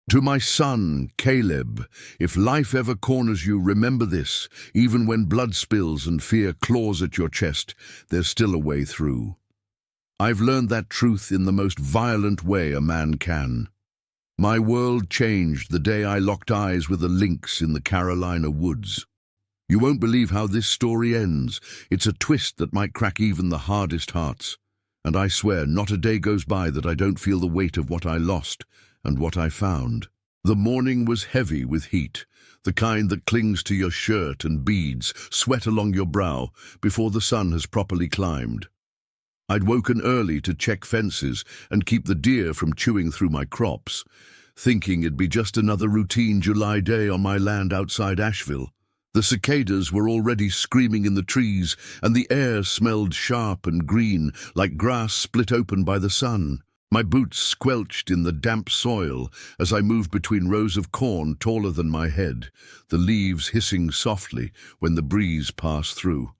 To my son, Caleb, if life ever corners you, remember this. Even when blood spills and fear claws at your chest, there's still a way through. I've learned that truth in the most violent way a man can. My world changed the day I locked eyes with a lynx in the Carolina woods. You won't believe how this story ends. It's a twist that might crack even the hardest hearts. And I swear not a day goes by that I don't feel the weight of what I lost and what I found. The morning was heavy with heat, the kind that clings to your shirt and beads sweat along your brow before the sun has properly climbed. I'd woken early to check fences and keep the deer from chewing through my crops, thinking it'd be just another routine July day on my land outside Asheville. The cicadas were already screaming in the trees, and the air smelled sharp and green, like grass split open by the sun. My boots squelched in the damp soil as I moved between rows of corn taller than my head, the leaves hissing softly when the breeze passed through.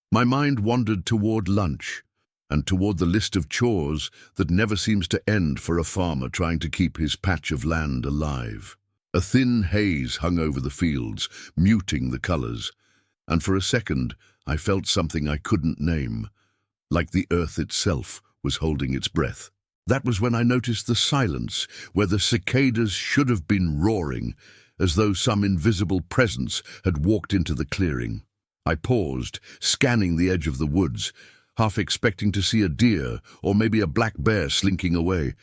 My mind wandered toward lunch, and toward the list of chores that never seems to end for a farmer trying to keep his patch of land alive. A thin haze hung over the fields, muting the colors, and for a second I felt something I couldn't name, like the earth itself was holding its breath. That was when I noticed the silence, where the cicadas should have been roaring, as though some invisible presence had walked into the clearing. I paused, scanning the edge of the woods, half expecting to see a deer or maybe a black bear slinking away.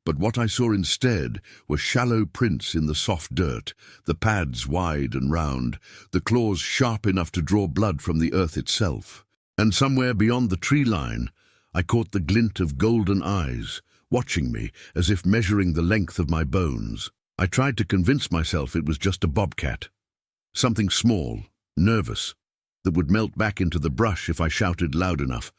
But what I saw instead were shallow prints in the soft dirt, the pads wide and round, the claws sharp enough to draw blood from the earth itself. And somewhere beyond the tree line, I caught the glint of golden eyes, watching me as if measuring the length of my bones. I tried to convince myself it was just a bobcat, something small, nervous, that would melt back into the brush if I shouted loud enough.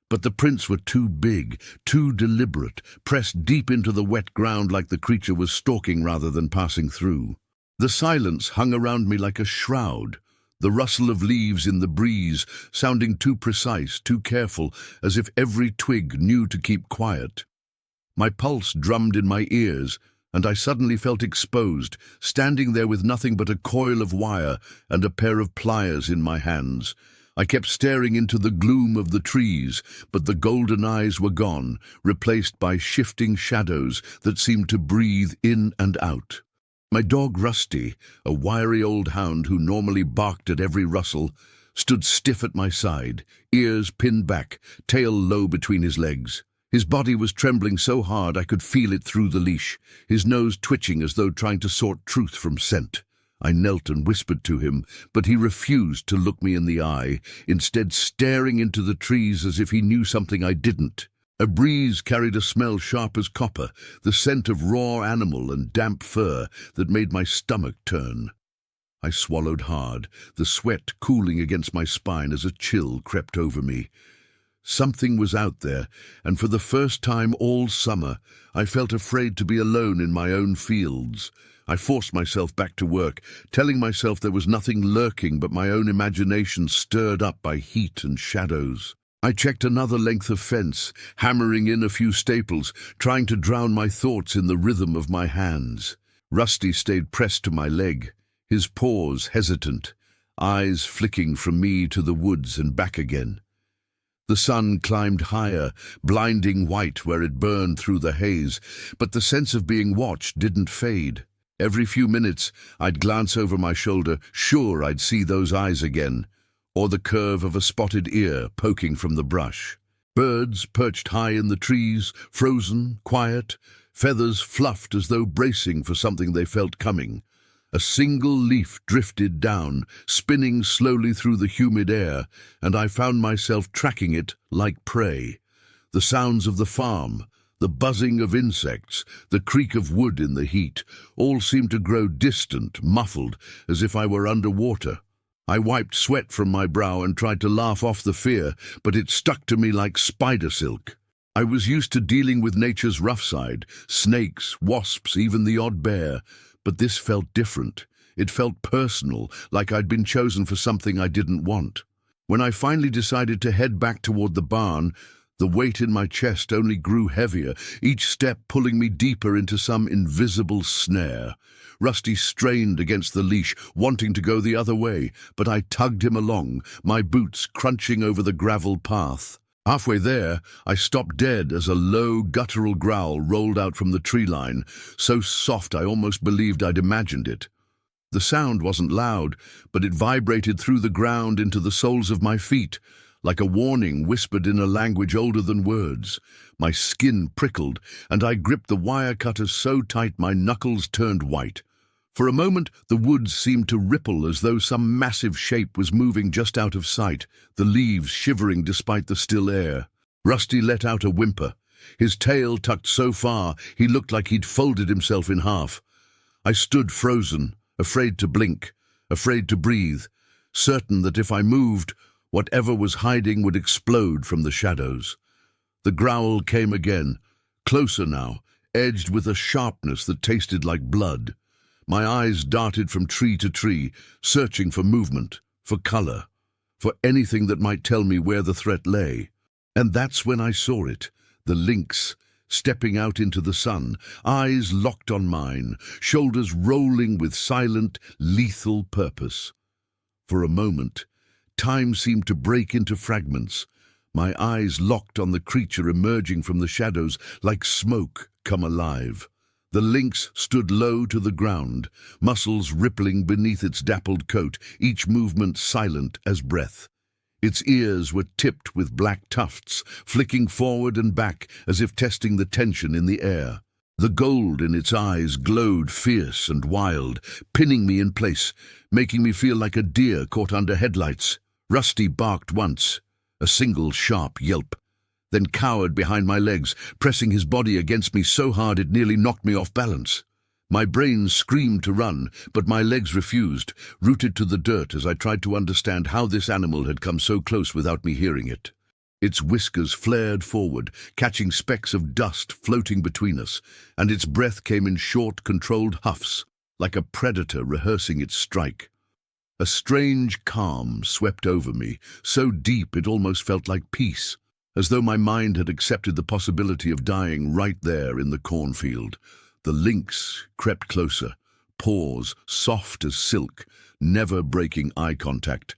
But the prints were too big, too deliberate, pressed deep into the wet ground like the creature was stalking rather than passing through. The silence hung around me like a shroud, the rustle of leaves in the breeze sounding too precise, too careful, as if every twig knew to keep quiet. My pulse drummed in my ears, and I suddenly felt exposed, standing there with nothing but a coil of wire and a pair of pliers in my hands. I kept staring into the gloom of the trees, but the golden eyes were gone, replaced by shifting shadows that seemed to breathe in and out. My dog Rusty, a wiry old hound who normally barked at every rustle, stood stiff at my side, ears pinned back, tail low between his legs. His body was trembling so hard I could feel it through the leash, his nose twitching as though trying to sort truth from scent. I knelt and whispered to him, but he refused to look me in the eye, instead staring into the trees as if he knew something I didn't. A breeze carried a smell sharp as copper, the scent of raw animal and damp fur that made my stomach turn. I swallowed hard, the sweat cooling against my spine as a chill crept over me. Something was out there, and for the first time all summer, I felt afraid to be alone in my own fields. I forced myself back to work, telling myself there was nothing lurking but my own imagination stirred up by heat and shadows. I checked another length of fence, hammering in a few staples, trying to drown my thoughts in the rhythm of my hands. Rusty stayed pressed to my leg, his paws hesitant, eyes flicking from me to the woods and back again. The sun climbed higher, blinding white where it burned through the haze, but the sense of being watched didn't fade. Every few minutes, I'd glance over my shoulder, sure I'd see those eyes again, or the curve of a spotted ear poking from the brush. Birds perched high in the trees, frozen, quiet, feathers fluffed as though bracing for something they felt coming. A single leaf drifted down, spinning slowly through the humid air, and I found myself tracking it like prey. The sounds of the farm, the buzzing of insects, the creak of wood in the heat, all seemed to grow distant, muffled, as if I were underwater. I wiped sweat from my brow and tried to laugh off the fear, but it stuck to me like spider silk. I was used to dealing with nature's rough side, snakes, wasps, even the odd bear, but this felt different. It felt personal, like I'd been chosen for something I didn't want. When I finally decided to head back toward the barn, The weight in my chest only grew heavier, each step pulling me deeper into some invisible snare. Rusty strained against the leash, wanting to go the other way, but I tugged him along, my boots crunching over the gravel path. Halfway there, I stopped dead as a low, guttural growl rolled out from the tree line, so soft I almost believed I'd imagined it. The sound wasn't loud, but it vibrated through the ground into the soles of my feet, like a warning whispered in a language older than words. My skin prickled, and I gripped the wire cutters so tight my knuckles turned white. For a moment, the woods seemed to ripple as though some massive shape was moving just out of sight, the leaves shivering despite the still air. Rusty let out a whimper. His tail tucked so far, he looked like he'd folded himself in half. I stood frozen, afraid to blink, afraid to breathe, certain that if I moved, whatever was hiding would explode from the shadows. The growl came again, closer now, edged with a sharpness that tasted like blood. My eyes darted from tree to tree, searching for movement, for color, for anything that might tell me where the threat lay. And that's when I saw it, the lynx, stepping out into the sun, eyes locked on mine, shoulders rolling with silent, lethal purpose. For a moment, time seemed to break into fragments. My eyes locked on the creature emerging from the shadows like smoke come alive. The lynx stood low to the ground, muscles rippling beneath its dappled coat, each movement silent as breath. Its ears were tipped with black tufts, flicking forward and back as if testing the tension in the air. The gold in its eyes glowed fierce and wild, pinning me in place, making me feel like a deer caught under headlights. Rusty barked once, a single sharp yelp, then cowered behind my legs, pressing his body against me so hard it nearly knocked me off balance. My brain screamed to run, but my legs refused, rooted to the dirt as I tried to understand how this animal had come so close without me hearing it. Its whiskers flared forward, catching specks of dust floating between us, and its breath came in short, controlled huffs, like a predator rehearsing its strike. A strange calm swept over me, so deep it almost felt like peace, as though my mind had accepted the possibility of dying right there in the cornfield. The lynx crept closer, paws soft as silk, never breaking eye contact,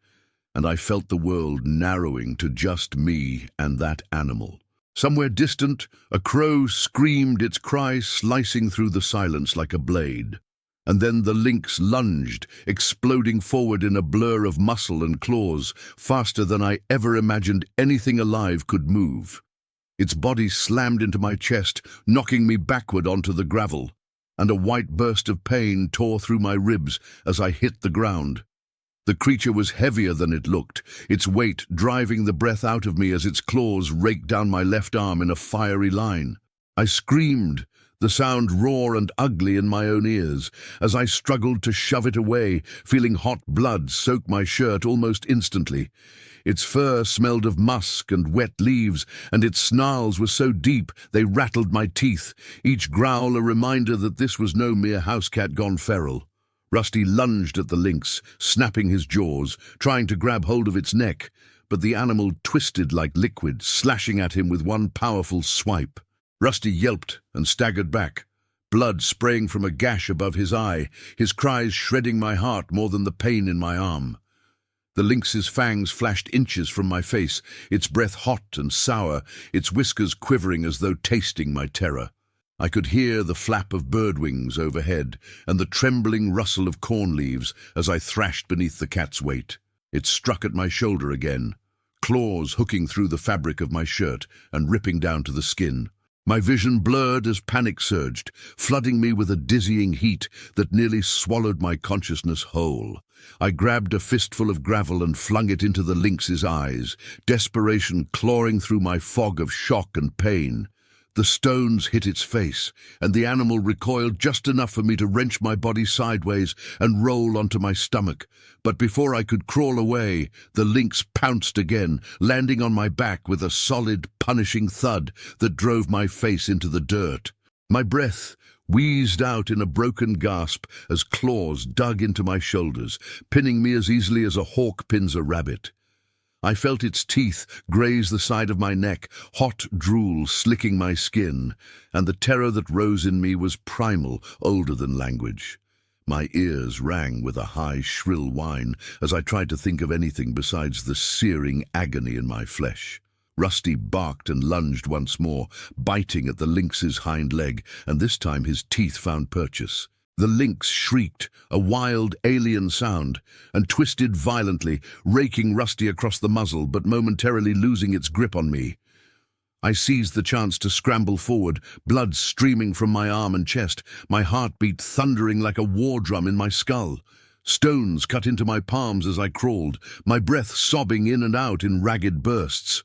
and I felt the world narrowing to just me and that animal. Somewhere distant, a crow screamed, its cry slicing through the silence like a blade. And then the lynx lunged, exploding forward in a blur of muscle and claws, faster than I ever imagined anything alive could move. Its body slammed into my chest, knocking me backward onto the gravel, and a white burst of pain tore through my ribs as I hit the ground. The creature was heavier than it looked, its weight driving the breath out of me as its claws raked down my left arm in a fiery line. I screamed, the sound raw and ugly in my own ears, as I struggled to shove it away, feeling hot blood soak my shirt almost instantly. Its fur smelled of musk and wet leaves, and its snarls were so deep they rattled my teeth, each growl a reminder that this was no mere house cat gone feral. Rusty lunged at the lynx, snapping his jaws, trying to grab hold of its neck, but the animal twisted like liquid, slashing at him with one powerful swipe. Rusty yelped and staggered back, blood spraying from a gash above his eye, his cries shredding my heart more than the pain in my arm. The lynx's fangs flashed inches from my face, its breath hot and sour, its whiskers quivering as though tasting my terror. I could hear the flap of bird wings overhead and the trembling rustle of corn leaves as I thrashed beneath the cat's weight. It struck at my shoulder again, claws hooking through the fabric of my shirt and ripping down to the skin. My vision blurred as panic surged, flooding me with a dizzying heat that nearly swallowed my consciousness whole. I grabbed a fistful of gravel and flung it into the lynx's eyes, desperation clawing through my fog of shock and pain. The stones hit its face, and the animal recoiled just enough for me to wrench my body sideways and roll onto my stomach. But before I could crawl away, the lynx pounced again, landing on my back with a solid, punishing thud that drove my face into the dirt. My breath wheezed out in a broken gasp as claws dug into my shoulders, pinning me as easily as a hawk pins a rabbit. I felt its teeth graze the side of my neck, hot drool slicking my skin, and the terror that rose in me was primal, older than language. My ears rang with a high, shrill whine as I tried to think of anything besides the searing agony in my flesh. Rusty barked and lunged once more, biting at the lynx's hind leg, and this time his teeth found purchase. The lynx shrieked, a wild, alien sound, and twisted violently, raking Rusty across the muzzle but momentarily losing its grip on me. I seized the chance to scramble forward, blood streaming from my arm and chest, my heartbeat thundering like a war drum in my skull. Stones cut into my palms as I crawled, my breath sobbing in and out in ragged bursts.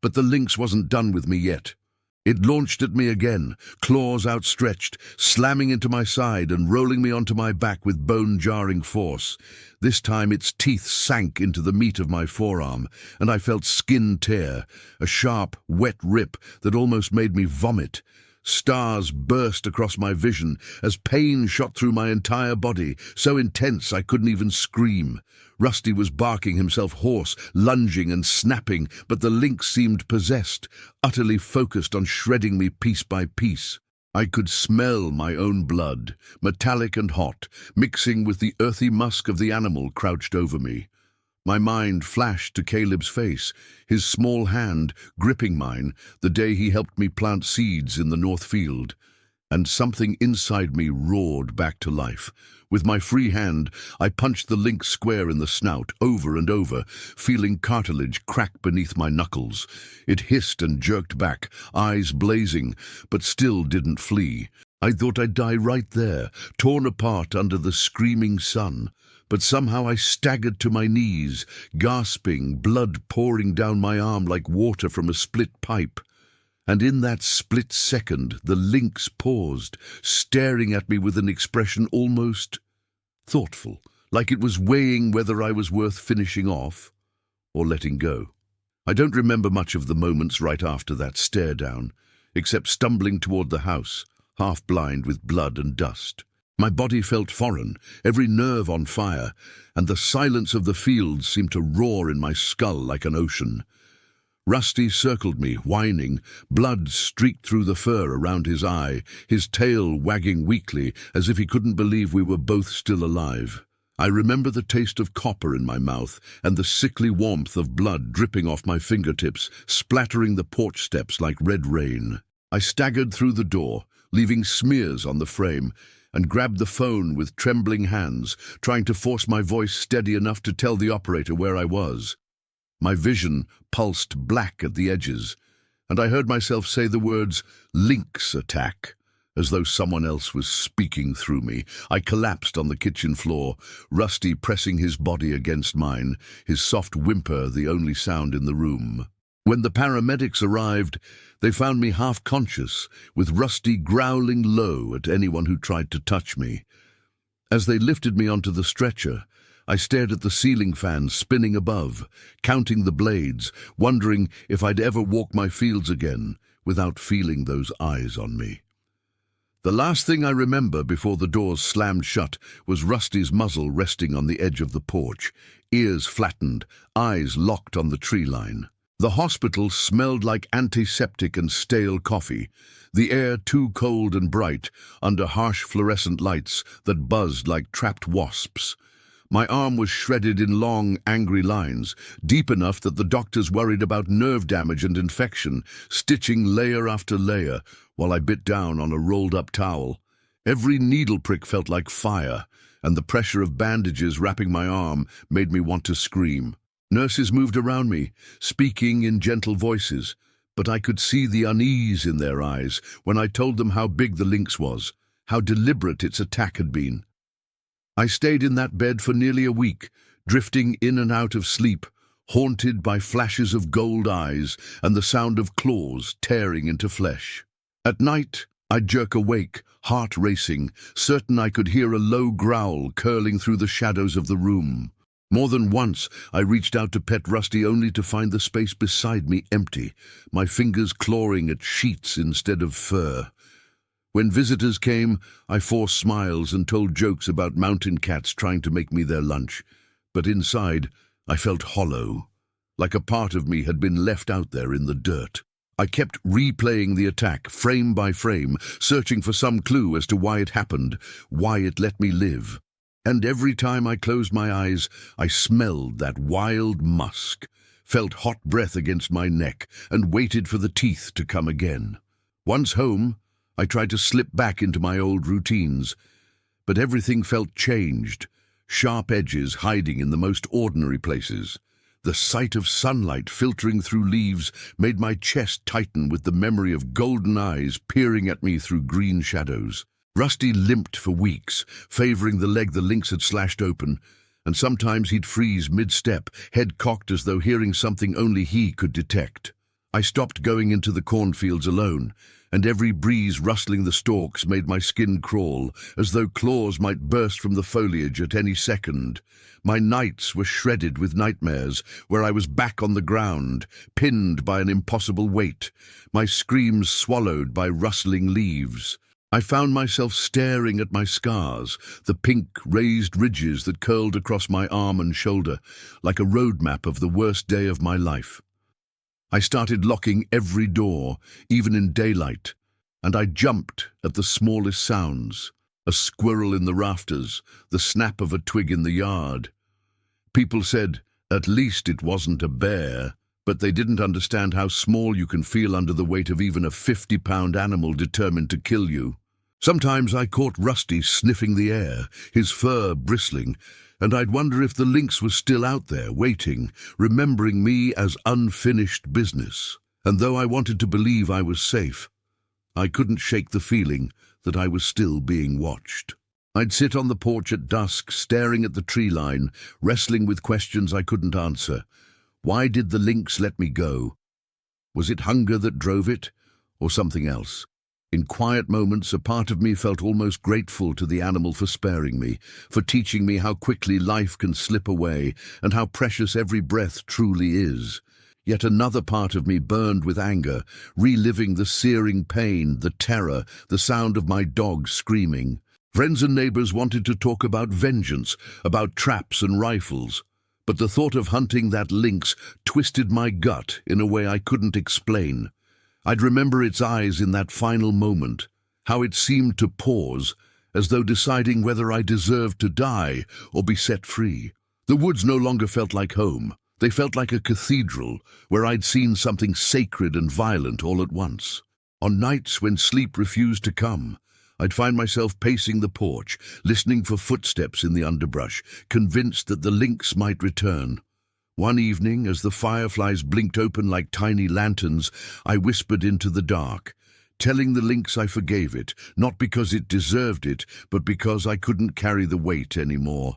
But the lynx wasn't done with me yet. It launched at me again, claws outstretched, slamming into my side and rolling me onto my back with bone-jarring force. This time its teeth sank into the meat of my forearm, and I felt skin tear, a sharp, wet rip that almost made me vomit. Stars burst across my vision as pain shot through my entire body, so intense I couldn't even scream. Rusty was barking himself hoarse, lunging and snapping, but the lynx seemed possessed, utterly focused on shredding me piece by piece. I could smell my own blood, metallic and hot, mixing with the earthy musk of the animal crouched over me. My mind flashed to Caleb's face, his small hand gripping mine the day he helped me plant seeds in the North Field, and something inside me roared back to life. With my free hand, I punched the lynx square in the snout, over and over, feeling cartilage crack beneath my knuckles. It hissed and jerked back, eyes blazing, but still didn't flee. I thought I'd die right there, torn apart under the screaming sun. But somehow I staggered to my knees, gasping, blood pouring down my arm like water from a split pipe. And in that split second, the lynx paused, staring at me with an expression almost thoughtful, like it was weighing whether I was worth finishing off or letting go. I don't remember much of the moments right after that stare down, except stumbling toward the house, half blind with blood and dust. My body felt foreign, every nerve on fire, and the silence of the fields seemed to roar in my skull like an ocean. Rusty circled me, whining, blood streaked through the fur around his eye, his tail wagging weakly as if he couldn't believe we were both still alive. I remember the taste of copper in my mouth and the sickly warmth of blood dripping off my fingertips, splattering the porch steps like red rain. I staggered through the door, leaving smears on the frame, and grabbed the phone with trembling hands, trying to force my voice steady enough to tell the operator where I was. My vision pulsed black at the edges, and I heard myself say the words, "Lynx attack," as though someone else was speaking through me. I collapsed on the kitchen floor, Rusty pressing his body against mine, his soft whimper the only sound in the room. When the paramedics arrived, they found me half-conscious, with Rusty growling low at anyone who tried to touch me. As they lifted me onto the stretcher, I stared at the ceiling fan spinning above, counting the blades, wondering if I'd ever walk my fields again without feeling those eyes on me. The last thing I remember before the doors slammed shut was Rusty's muzzle resting on the edge of the porch, ears flattened, eyes locked on the tree line. The hospital smelled like antiseptic and stale coffee, the air too cold and bright under harsh fluorescent lights that buzzed like trapped wasps. My arm was shredded in long, angry lines, deep enough that the doctors worried about nerve damage and infection, stitching layer after layer while I bit down on a rolled-up towel. Every needle prick felt like fire, and the pressure of bandages wrapping my arm made me want to scream. Nurses moved around me, speaking in gentle voices, but I could see the unease in their eyes when I told them how big the lynx was, how deliberate its attack had been. I stayed in that bed for nearly a week, drifting in and out of sleep, haunted by flashes of gold eyes and the sound of claws tearing into flesh. At night, I'd jerk awake, heart racing, certain I could hear a low growl curling through the shadows of the room. More than once, I reached out to pet Rusty only to find the space beside me empty, my fingers clawing at sheets instead of fur. When visitors came, I forced smiles and told jokes about mountain cats trying to make me their lunch. But inside, I felt hollow, like a part of me had been left out there in the dirt. I kept replaying the attack, frame by frame, searching for some clue as to why it happened, why it let me live. And every time I closed my eyes, I smelled that wild musk, felt hot breath against my neck, and waited for the teeth to come again. Once home, I tried to slip back into my old routines, but everything felt changed, sharp edges hiding in the most ordinary places. The sight of sunlight filtering through leaves made my chest tighten with the memory of golden eyes peering at me through green shadows. Rusty limped for weeks, favoring the leg the lynx had slashed open, and sometimes he'd freeze mid-step, head cocked as though hearing something only he could detect. I stopped going into the cornfields alone, and every breeze rustling the stalks made my skin crawl, as though claws might burst from the foliage at any second. My nights were shredded with nightmares, where I was back on the ground, pinned by an impossible weight, my screams swallowed by rustling leaves. I found myself staring at my scars, the pink, raised ridges that curled across my arm and shoulder, like a roadmap of the worst day of my life. I started locking every door, even in daylight, and I jumped at the smallest sounds, a squirrel in the rafters, the snap of a twig in the yard. People said, at least it wasn't a bear, but they didn't understand how small you can feel under the weight of even a 50-pound animal determined to kill you. Sometimes I caught Rusty sniffing the air, his fur bristling, and I'd wonder if the lynx was still out there, waiting, remembering me as unfinished business. And though I wanted to believe I was safe, I couldn't shake the feeling that I was still being watched. I'd sit on the porch at dusk, staring at the tree line, wrestling with questions I couldn't answer. Why did the lynx let me go? Was it hunger that drove it, or something else? In quiet moments, a part of me felt almost grateful to the animal for sparing me, for teaching me how quickly life can slip away and how precious every breath truly is. Yet another part of me burned with anger, reliving the searing pain, the terror, the sound of my dog screaming. Friends and neighbors wanted to talk about vengeance, about traps and rifles, but the thought of hunting that lynx twisted my gut in a way I couldn't explain. I'd remember its eyes in that final moment, how it seemed to pause, as though deciding whether I deserved to die or be set free. The woods no longer felt like home. They felt like a cathedral where I'd seen something sacred and violent all at once. On nights when sleep refused to come, I'd find myself pacing the porch, listening for footsteps in the underbrush, convinced that the lynx might return. One evening, as the fireflies blinked open like tiny lanterns, I whispered into the dark, telling the lynx I forgave it, not because it deserved it, but because I couldn't carry the weight anymore.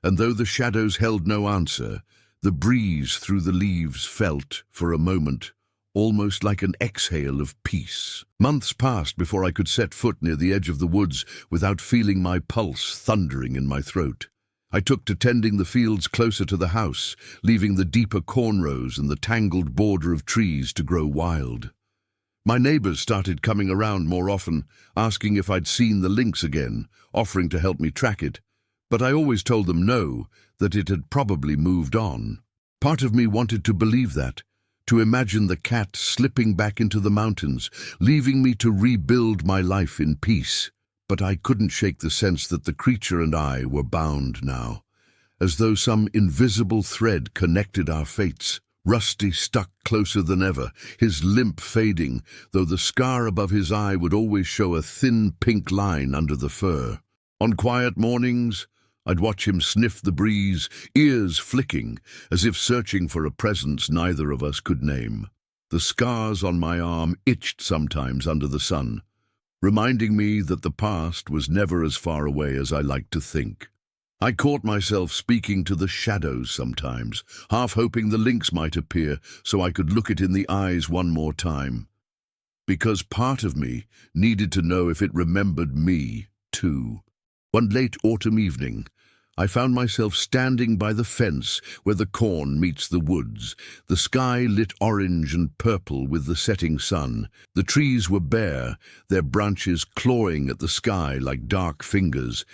And though the shadows held no answer, the breeze through the leaves felt, for a moment, almost like an exhale of peace. Months passed before I could set foot near the edge of the woods without feeling my pulse thundering in my throat. I took to tending the fields closer to the house, leaving the deeper cornrows and the tangled border of trees to grow wild. My neighbors started coming around more often, asking if I'd seen the lynx again, offering to help me track it, but I always told them no, that it had probably moved on. Part of me wanted to believe that, to imagine the cat slipping back into the mountains, leaving me to rebuild my life in peace. But I couldn't shake the sense that the creature and I were bound now, as though some invisible thread connected our fates. Rusty stuck closer than ever, his limp fading, though the scar above his eye would always show a thin pink line under the fur. On quiet mornings, I'd watch him sniff the breeze, ears flicking, as if searching for a presence neither of us could name. The scars on my arm itched sometimes under the sun, reminding me that the past was never as far away as I liked to think. I caught myself speaking to the shadows sometimes, half hoping the lynx might appear so I could look it in the eyes one more time. Because part of me needed to know if it remembered me, too. One late autumn evening, I found myself standing by the fence where the corn meets the woods. The sky lit orange and purple with the setting sun. The trees were bare, their branches clawing at the sky like dark fingers,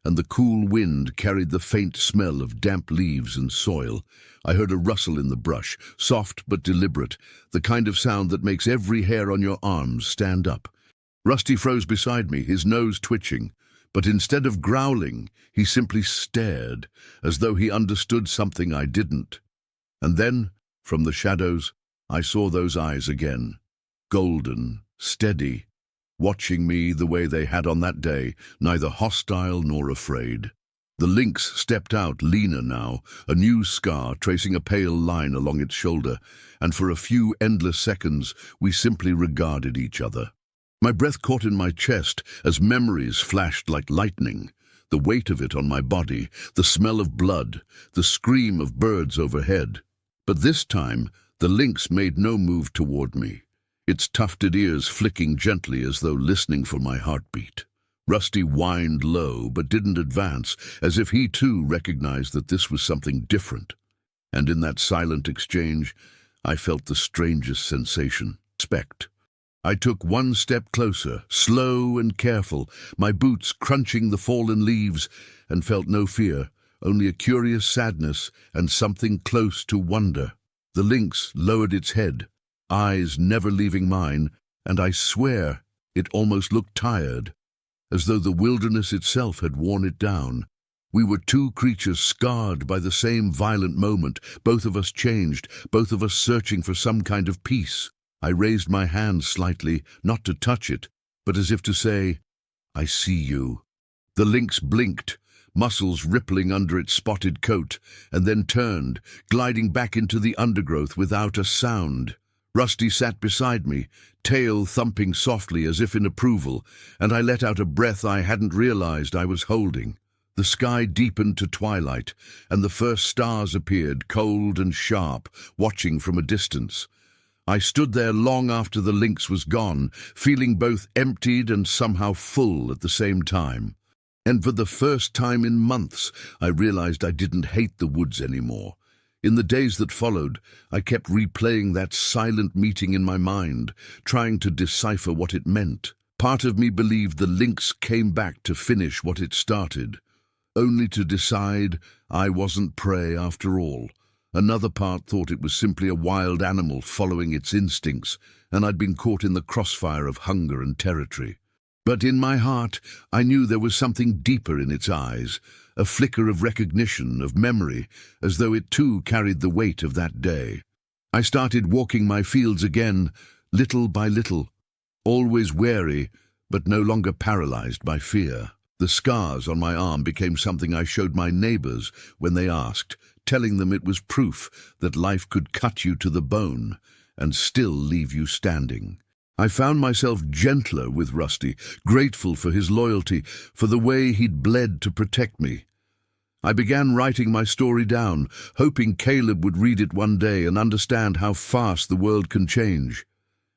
and the cool wind carried the faint smell of damp leaves and soil. I heard a rustle in the brush, soft but deliberate, the kind of sound that makes every hair on your arms stand up. Rusty froze beside me, his nose twitching, but instead of growling, he simply stared, as though he understood something I didn't. And then, from the shadows, I saw those eyes again, golden, steady, watching me the way they had on that day, neither hostile nor afraid. The lynx stepped out, leaner now, a new scar tracing a pale line along its shoulder, and for a few endless seconds we simply regarded each other. My breath caught in my chest as memories flashed like lightning, the weight of it on my body, the smell of blood, the scream of birds overhead. But this time, the lynx made no move toward me, its tufted ears flicking gently as though listening for my heartbeat. Rusty whined low but didn't advance, as if he too recognized that this was something different. And in that silent exchange, I felt the strangest sensation, respect. I took one step closer, slow and careful, my boots crunching the fallen leaves, and felt no fear, only a curious sadness and something close to wonder. The lynx lowered its head, eyes never leaving mine, and I swear it almost looked tired, as though the wilderness itself had worn it down. We were two creatures scarred by the same violent moment, both of us changed, both of us searching for some kind of peace. I raised my hand slightly, not to touch it, but as if to say, "I see you." The lynx blinked, muscles rippling under its spotted coat, and then turned, gliding back into the undergrowth without a sound. Rusty sat beside me, tail thumping softly as if in approval, and I let out a breath I hadn't realized I was holding. The sky deepened to twilight, and the first stars appeared, cold and sharp, watching from a distance. I stood there long after the lynx was gone, feeling both emptied and somehow full at the same time. And for the first time in months, I realized I didn't hate the woods anymore. In the days that followed, I kept replaying that silent meeting in my mind, trying to decipher what it meant. Part of me believed the lynx came back to finish what it started, only to decide I wasn't prey after all. Another part thought it was simply a wild animal following its instincts, and I'd been caught in the crossfire of hunger and territory. But in my heart, I knew there was something deeper in its eyes, a flicker of recognition, of memory, as though it too carried the weight of that day. I started walking my fields again, little by little, always wary, but no longer paralyzed by fear. The scars on my arm became something I showed my neighbors when they asked, telling them it was proof that life could cut you to the bone and still leave you standing. I found myself gentler with Rusty, grateful for his loyalty, for the way he'd bled to protect me. I began writing my story down, hoping Caleb would read it one day and understand how fast the world can change,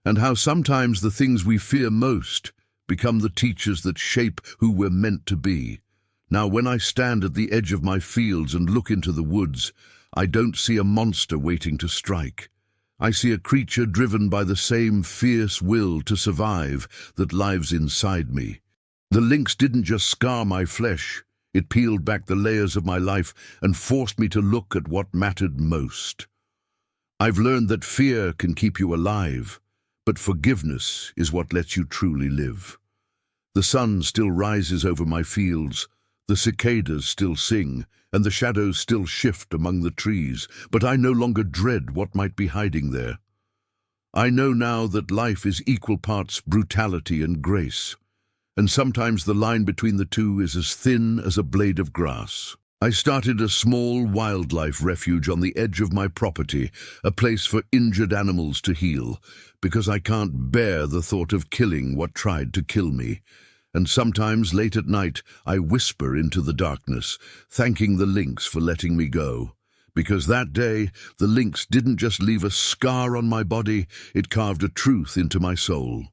and how sometimes the things we fear most become the teachers that shape who we're meant to be. Now, when I stand at the edge of my fields and look into the woods, I don't see a monster waiting to strike. I see a creature driven by the same fierce will to survive that lives inside me. The lynx didn't just scar my flesh, it peeled back the layers of my life and forced me to look at what mattered most. I've learned that fear can keep you alive, but forgiveness is what lets you truly live. The sun still rises over my fields, the cicadas still sing, and the shadows still shift among the trees, but I no longer dread what might be hiding there. I know now that life is equal parts brutality and grace, and sometimes the line between the two is as thin as a blade of grass. I started a small wildlife refuge on the edge of my property, a place for injured animals to heal, because I can't bear the thought of killing what tried to kill me. And sometimes, late at night, I whisper into the darkness, thanking the lynx for letting me go. Because that day, the lynx didn't just leave a scar on my body, it carved a truth into my soul.